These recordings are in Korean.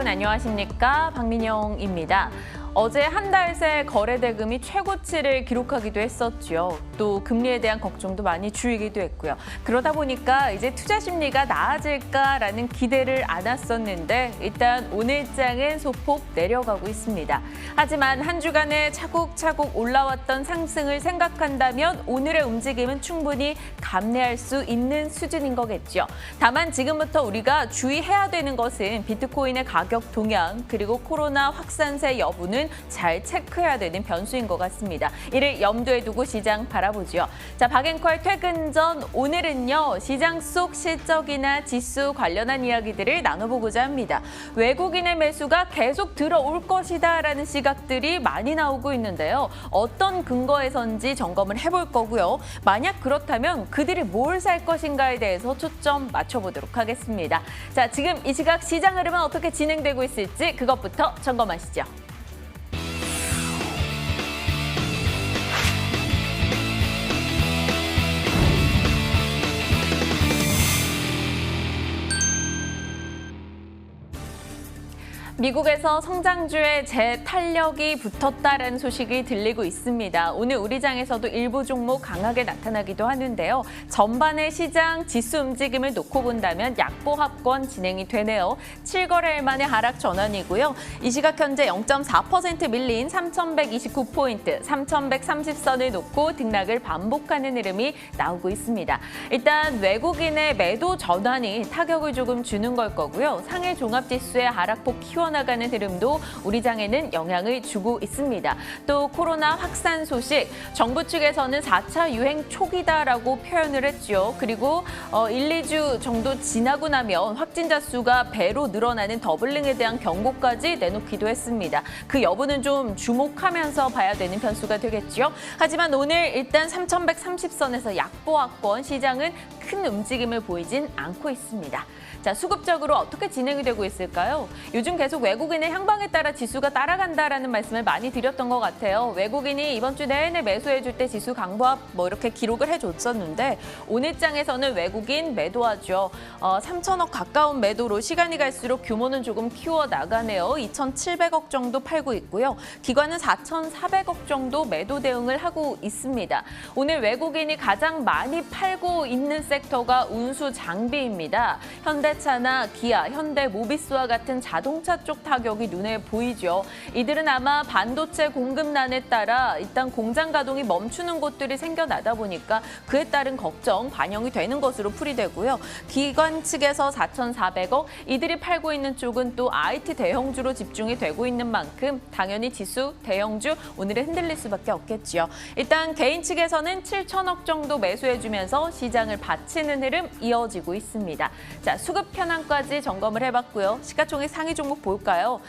여러분 안녕하십니까? 박민영입니다. 어제 한 달 새 거래 대금이 최고치를 기록하기도 했었죠. 또 금리에 대한 걱정도 많이 줄기도 했고요. 그러다 보니까 이제 투자 심리가 나아질까라는 기대를 안았었는데 일단 오늘장은 소폭 내려가고 있습니다. 하지만 한 주간에 차곡차곡 올라왔던 상승을 생각한다면 오늘의 움직임은 충분히 감내할 수 있는 수준인 거겠죠. 다만 지금부터 우리가 주의해야 되는 것은 비트코인의 가격 동향 그리고 코로나 확산세 여부는 잘 체크해야 되는 변수인 것 같습니다. 이를 염두에 두고 시장 바라보죠. 자, 박앵커의 퇴근 전 오늘은요. 시장 속 실적이나 지수 관련한 이야기들을 나눠보고자 합니다. 외국인의 매수가 계속 들어올 것이다라는 시각들이 많이 나오고 있는데요. 어떤 근거에선지 점검을 해볼 거고요. 만약 그렇다면 그들이 뭘 살 것인가에 대해서 초점 맞춰보도록 하겠습니다. 자, 지금 이 시각 시장 흐름은 어떻게 진행되고 있을지 그것부터 점검하시죠. 미국에서 성장주의 재탄력이 붙었다라는 소식이 들리고 있습니다. 오늘 우리 장에서도 일부 종목 강하게 나타나기도 하는데요. 전반의 시장 지수 움직임을 놓고 본다면 약보합권 진행이 되네요. 7거래일 만에 하락 전환이고요. 이 시각 현재 0.4% 밀린 3,129포인트, 3,130선을 놓고 등락을 반복하는 흐름이 나오고 있습니다. 일단 외국인의 매도 전환이 타격을 조금 주는 걸 거고요. 상해 종합지수의 하락폭 키워나가는 흐름도 우리 장에는 영향을 주고 있습니다. 또 코로나 확산 소식, 정부 측에서는 4차 유행 초기다라고 표현을 했죠. 그리고 1, 2주 정도 지나고 나면 확진자 수가 배로 늘어나는 더블링에 대한 경고까지 내놓기도 했습니다. 그 여부는 좀 주목하면서 봐야 되는 변수가 되겠죠. 하지만 오늘 일단 3,130선에서 약보합권 시장은 큰 움직임을 보이진 않고 있습니다. 자, 수급적으로 어떻게 진행이 되고 있을까요? 요즘 계속 외국인의 향방에 따라 지수가 따라간다라는 말씀을 많이 드렸던 것 같아요. 외국인이 이번 주 내내 매수해줄 때 지수 강보합 이렇게 기록을 해줬었는데 오늘 장에서는 외국인 매도하죠. 3천억 가까운 매도로 시간이 갈수록 규모는 조금 키워나가네요. 2,700억 정도 팔고 있고요. 기관은 4,400억 정도 매도 대응을 하고 있습니다. 오늘 외국인이 가장 많이 팔고 있는 섹터가 운수 장비입니다. 현대차나 기아, 현대모비스와 같은 자동차 쪽 타격이 눈에 보이죠. 이들은 아마 반도체 공급난에 따라 일단 공장 가동이 멈추는 곳들이 생겨나다 보니까 그에 따른 걱정 반영이 되는 것으로 풀이되고요. 기관 측에서 4,400억, 이들이 팔고 있는 쪽은 또 IT 대형주로 집중이 되고 있는 만큼 당연히 지수, 대형주 오늘은 흔들릴 수밖에 없겠죠. 일단 개인 측에서는 7천억 정도 매수해주면서 시장을 받치는 흐름 이어지고 있습니다. 자, 수급 현황까지 점검을 해봤고요. 시가총액 상위 종목 볼까요?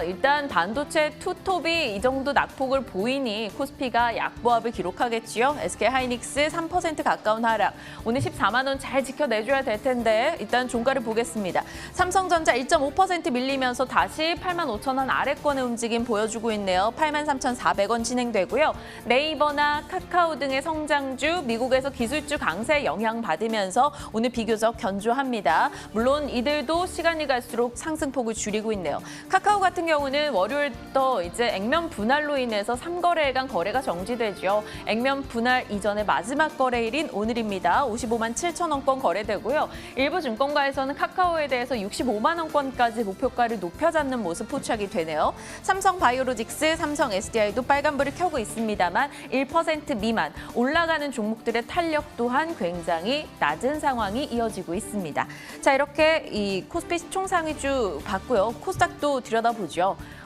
일단 반도체 투톱이 이 정도 낙폭을 보이니 코스피가 약보합을 기록하겠지요. SK하이닉스 3% 가까운 하락. 오늘 14만 원 잘 지켜내줘야 될 텐데 일단 종가를 보겠습니다. 삼성전자 1.5% 밀리면서 다시 8만 5천 원 아래권의 움직임 보여주고 있네요. 8만 3,400원 진행되고요. 네이버나 카카오 등의 성장주, 미국에서 기술주 강세 영향받으면서 오늘 비교적 견조합니다. 물론 이들도 시간이 갈수록 상승폭을 줄이고 있네요. 카카오 같은 경우는 월요일부터 이제 액면 분할로 인해서 3거래일간 거래가 정지되죠. 액면 분할 이전의 마지막 거래일인 오늘입니다. 55만 7천 원권 거래되고요. 일부 증권가에서는 카카오에 대해서 65만 원권까지 목표가를 높여잡는 모습 포착이 되네요. 삼성 바이오로직스, 삼성 SDI도 빨간불을 켜고 있습니다만 1% 미만 올라가는 종목들의 탄력 또한 굉장히 낮은 상황이 이어지고 있습니다. 자, 이렇게 이 코스피 총상위주 봤고요. 코스닥도 들여다보죠.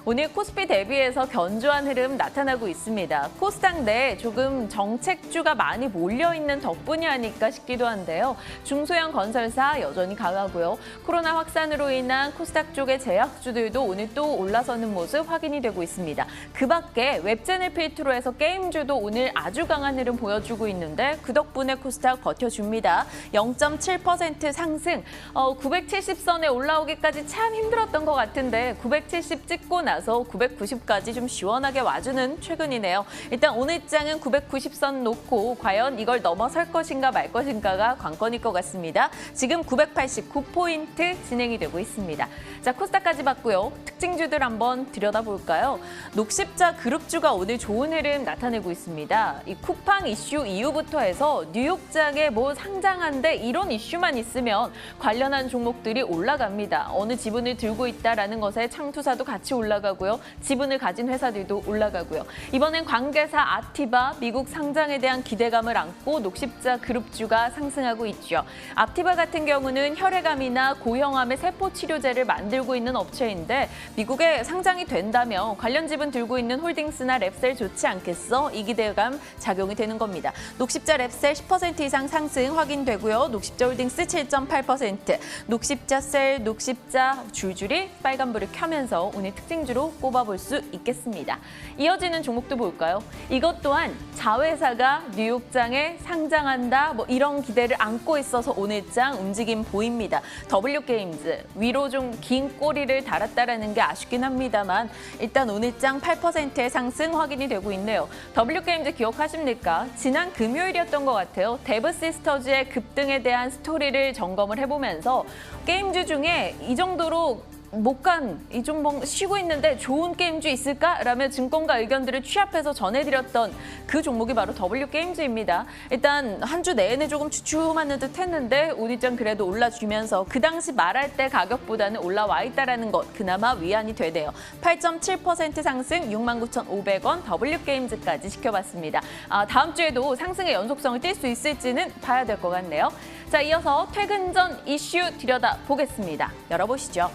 오늘 코스피 대비해서 견조한 흐름 나타나고 있습니다. 코스닥 내에 조금 정책주가 많이 몰려있는 덕분이 아닐까 싶기도 한데요. 중소형 건설사 여전히 강하고요. 코로나 확산으로 인한 코스닥 쪽의 제약주들도 오늘 또 올라서는 모습 확인이 되고 있습니다. 그 밖에 웹젠을 필두로 해서 게임주도 오늘 아주 강한 흐름 보여주고 있는데 그 덕분에 코스닥 버텨줍니다. 0.7% 상승, 970선에 올라오기까지 참 힘들었던 것 같은데 970 찍고 나 나서 990까지 좀 시원하게 와주는 최근이네요. 일단 오늘 장은 990선 놓고 과연 이걸 넘어설 것인가 말 것인가가 관건일 것 같습니다. 지금 989포인트 진행이 되고 있습니다. 자, 코스닥까지 봤고요. 특징주들 한번 들여다볼까요? 녹십자 그룹주가 오늘 좋은 흐름 나타내고 있습니다. 이 쿠팡 이슈 이후부터 해서 뉴욕장에 뭐 상장한데 이런 이슈만 있으면 관련한 종목들이 올라갑니다. 어느 지분을 들고 있다라는 것에 창투사도 같이 올라가고요. 지분을 가진 회사들도 올라가고요. 이번엔 관계사 아티바 미국 상장에 대한 기대감을 안고 녹십자 그룹주가 상승하고 있죠. 아티바 같은 경우는 혈액암이나 고형암의 세포 치료제를 만들고 있는 업체인데 미국에 상장이 된다면 관련 지분 들고 있는 홀딩스나 랩셀 좋지 않겠어? 이 기대감 작용이 되는 겁니다. 녹십자 랩셀 10% 이상 상승 확인되고요. 녹십자 홀딩스 7.8%, 녹십자 셀, 녹십자 줄줄이 빨간불을 켜면서 오늘 특징주로 꼽아볼 수 있겠습니다. 이어지는 종목도 볼까요? 이것 또한 자회사가 뉴욕장에 상장한다 뭐 이런 기대를 안고 있어서 오늘 장 움직임 보입니다. W게임즈 위로 좀 긴 꼬리를 달았다라는 게 아쉽긴 합니다만 일단 오늘 장 8%의 상승 확인이 되고 있네요. W게임즈 기억하십니까? 지난 금요일이었던 것 같아요. 데브 시스터즈의 급등에 대한 스토리를 점검을 해보면서 게임주 중에 이 정도로 못 간, 이 종목 쉬고 있는데 좋은 게임주 있을까라며 증권가 의견들을 취합해서 전해드렸던 그 종목이 바로 W게임즈입니다. 일단 한 주 내내 조금 주춤하는 듯 했는데 오늘장 그래도 올라주면서 그 당시 말할 때 가격보다는 올라와 있다는 것 그나마 위안이 되네요. 8.7% 상승 69,500원 W게임즈까지 지켜봤습니다. 다음 주에도 상승의 연속성을 띌 수 있을지는 봐야 될 것 같네요. 자, 이어서 퇴근 전 이슈 들여다보겠습니다. 열어보시죠.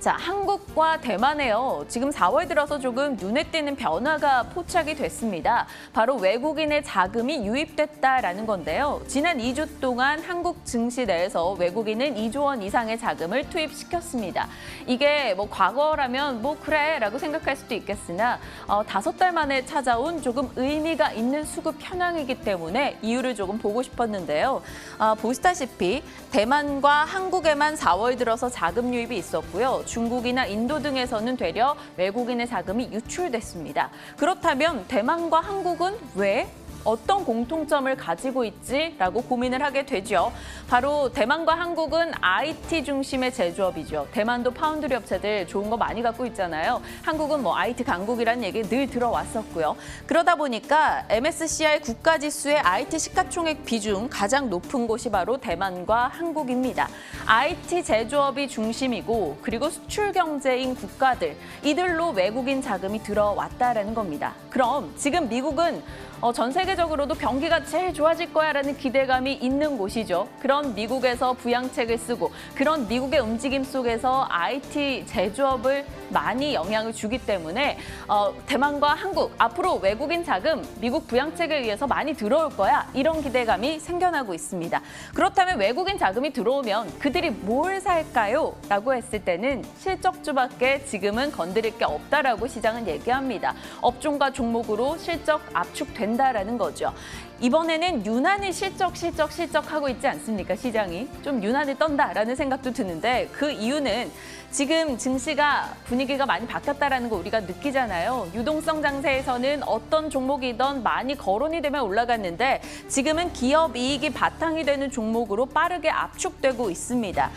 자, 한국과 대만에요. 지금 4월 들어서 조금 눈에 띄는 변화가 포착이 됐습니다. 바로 외국인의 자금이 유입됐다라는 건데요. 지난 2주 동안 한국 증시 내에서 외국인은 2조 원 이상의 자금을 투입시켰습니다. 이게 뭐 과거라면 뭐 그래라고 생각할 수도 있겠으나 5달 만에 찾아온 조금 의미가 있는 수급 현황이기 때문에 이유를 조금 보고 싶었는데요. 보시다시피 대만과 한국에만 4월 들어서 자금 유입이 있었고요. 중국이나 인도 등에서는 되려 외국인의 자금이 유출됐습니다. 그렇다면 대만과 한국은 왜? 어떤 공통점을 가지고 있지라고 고민을 하게 되죠. 바로 대만과 한국은 IT 중심의 제조업이죠. 대만도 파운드리 업체들 좋은 거 많이 갖고 있잖아요. 한국은 뭐 IT 강국이라는 얘기 늘 들어왔었고요. 그러다 보니까 MSCI 국가지수의 IT 시가총액 비중 가장 높은 곳이 바로 대만과 한국입니다. IT 제조업이 중심이고 그리고 수출 경제인 국가들 이들로 외국인 자금이 들어왔다라는 겁니다. 그럼 지금 미국은 전 세계적으로도 경기가 제일 좋아질 거야라는 기대감이 있는 곳이죠. 그런 미국에서 부양책을 쓰고 그런 미국의 움직임 속에서 IT 제조업을 많이 영향을 주기 때문에 대만과 한국 앞으로 외국인 자금 미국 부양책에 의해서 많이 들어올 거야 이런 기대감이 생겨나고 있습니다. 그렇다면 외국인 자금이 들어오면 그들이 뭘 살까요? 라고 했을 때는 실적주밖에 지금은 건드릴 게 없다라고 시장은 얘기합니다. 업종과 종목으로 실적 압축된다라는 거죠. 이번에는 유난히 실적하고 있지 않습니까? 시장이 좀 유난히 떤다라는 생각도 드는데 그 이유는 지금 증시가 분위기가 많이 바뀌었다라는 거 우리가 느끼잖아요. 유동성 장세에서는 어떤 종목이든 많이 거론이 되면 올라갔는데 지금은 기업 이익이 바탕이 되는 종목으로 빠르게 압축되고 있습니다.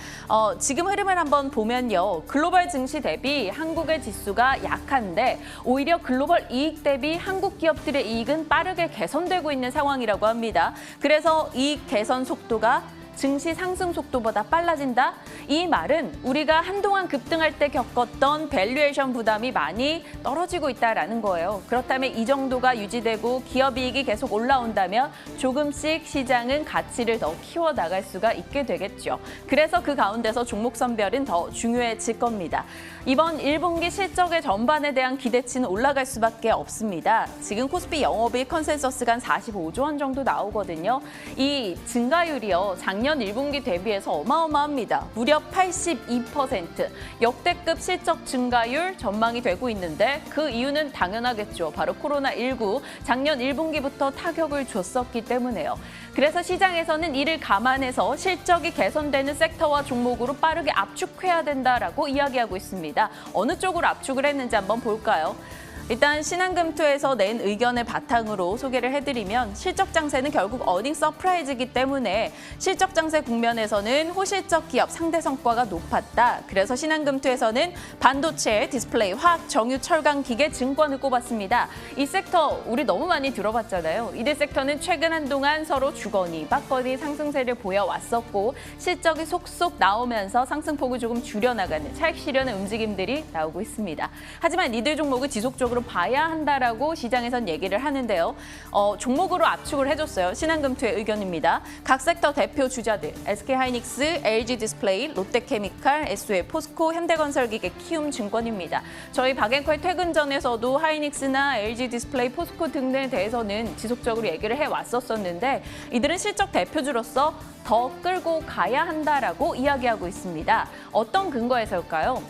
지금 흐름을 한번 보면요. 글로벌 증시 대비 한국의 지수가 약한데 오히려 글로벌 이익 대비 한국 기업들의 이익은 빠르게 개선되고 있는 상황이라고 합니다. 그래서 이익 개선 속도가 증시 상승 속도보다 빨라진다? 이 말은 우리가 한동안 급등할 때 겪었던 밸류에이션 부담이 많이 떨어지고 있다는 거예요. 그렇다면 이 정도가 유지되고 기업 이익이 계속 올라온다면 조금씩 시장은 가치를 더 키워나갈 수가 있게 되겠죠. 그래서 그 가운데서 종목 선별은 더 중요해질 겁니다. 이번 1분기 실적의 전반에 대한 기대치는 올라갈 수밖에 없습니다. 지금 코스피 영업이익 컨센서스가 한 45조 원 정도 나오거든요. 이 증가율이요. 작년 작년 1분기 대비해서 어마어마합니다. 무려 82%. 역대급 실적 증가율 전망이 되고 있는데 그 이유는 당연하겠죠. 바로 코로나19 작년 1분기부터 타격을 줬었기 때문에요. 그래서 시장에서는 이를 감안해서 실적이 개선되는 섹터와 종목으로 빠르게 압축해야 된다라고 이야기하고 있습니다. 어느 쪽으로 압축을 했는지 한번 볼까요? 일단 신한금투에서 낸 의견을 바탕으로 소개를 해드리면 실적 장세는 결국 어닝 서프라이즈이기 때문에 실적 장세 국면에서는 호실적 기업 상대 성과가 높았다. 그래서 신한금투에서는 반도체, 디스플레이, 화학, 정유, 철강, 기계, 증권을 꼽았습니다. 이 섹터 우리 너무 많이 들어봤잖아요. 이들 섹터는 최근 한동안 서로 주거니 받거니 상승세를 보여왔었고 실적이 속속 나오면서 상승폭을 조금 줄여나가는 차익 실현의 움직임들이 나오고 있습니다. 하지만 이들 종목을 지속적으로 봐야 한다라고 시장에선 얘기를 하는데요. 종목으로 압축을 해줬어요. 신한금투의 의견입니다. 각 섹터 대표 주자들 SK하이닉스, LG디스플레이, 롯데케미칼, SUA, 포스코, 현대건설기계, 키움증권입니다. 저희 박앵커의 퇴근 전에서도 하이닉스나 LG디스플레이, 포스코 등등에 대해서는 지속적으로 얘기를 해왔었는데 이들은 실적 대표주로서 더 끌고 가야 한다라고 이야기하고 있습니다. 어떤 근거에서일까요?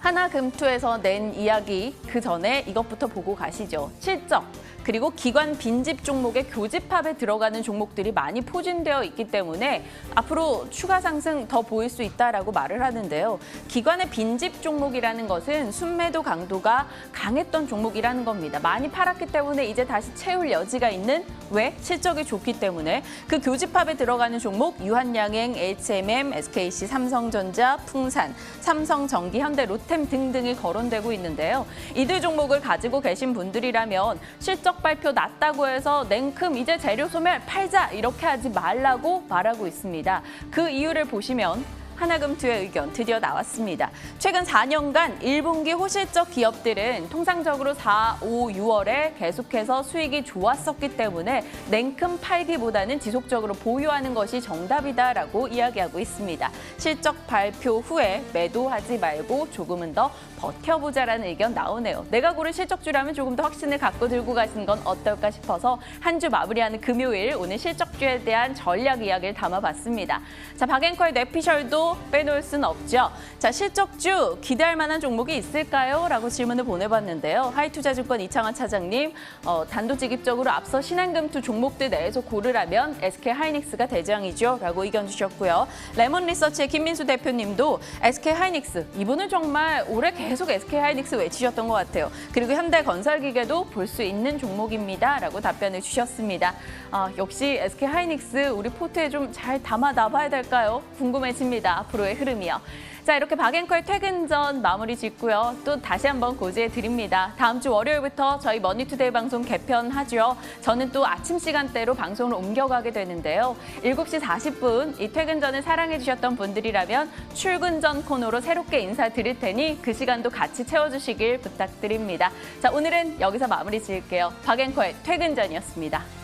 하나금투에서 낸 이야기 그 전에 이것부터 보고 가시죠. 실적. 그리고 기관 빈집 종목의 교집합에 들어가는 종목들이 많이 포진되어 있기 때문에 앞으로 추가 상승 더 보일 수 있다라고 말을 하는데요. 기관의 빈집 종목이라는 것은 순매도 강도가 강했던 종목이라는 겁니다. 많이 팔았기 때문에 이제 다시 채울 여지가 있는 왜? 실적이 좋기 때문에 그 교집합에 들어가는 종목 유한양행, HMM, SKC, 삼성전자, 풍산, 삼성전기, 현대, 로템 등등이 거론되고 있는데요. 이들 종목을 가지고 계신 분들이라면 실적 발표 났다고 해서 냉큼 이제 재료 소멸 팔자 이렇게 하지 말라고 말하고 있습니다. 그 이유를 보시면 하나금투의 의견 드디어 나왔습니다. 최근 4년간 1분기 호실적 기업들은 통상적으로 4, 5, 6월에 계속해서 수익이 좋았었기 때문에 냉큼 팔기보다는 지속적으로 보유하는 것이 정답이다라고 이야기하고 있습니다. 실적 발표 후에 매도하지 말고 조금은 더 버텨보자라는 의견 나오네요. 내가 고른 실적주라면 조금 더 확신을 갖고 들고 가시는 건 어떨까 싶어서 한 주 마무리하는 금요일 오늘 실적주에 대한 전략 이야기를 담아봤습니다. 자, 박앵커의 뇌피셜도 빼놓을 수는 없죠. 자, 실적주 기대할 만한 종목이 있을까요? 라고 질문을 보내봤는데요. 하이투자증권 이창환 차장님, 단도직입적으로 앞서 신한금투 종목들 내에서 고르라면 SK하이닉스가 대장이죠. 라고 의견 주셨고요. 레몬리서치의 김민수 대표님도 SK하이닉스, 이분은 정말 올해 계속 SK하이닉스 외치셨던 것 같아요. 그리고 현대건설기계도 볼 수 있는 종목입니다. 라고 답변을 주셨습니다. 역시 SK하이닉스 우리 포트에 좀 잘 담아 놔봐야 될까요? 궁금해집니다. 앞으로의 흐름이요. 자, 이렇게 박앵커의 퇴근 전 마무리 짓고요. 또 다시 한번 고지해 드립니다. 다음 주 월요일부터 저희 머니투데이 방송 개편하죠. 저는 또 아침 시간대로 방송을 옮겨가게 되는데요. 7시 40분 이 퇴근 전을 사랑해 주셨던 분들이라면 출근 전 코너로 새롭게 인사드릴 테니 그 시간도 같이 채워주시길 부탁드립니다. 자, 오늘은 여기서 마무리 지을게요. 박앵커의 퇴근 전이었습니다.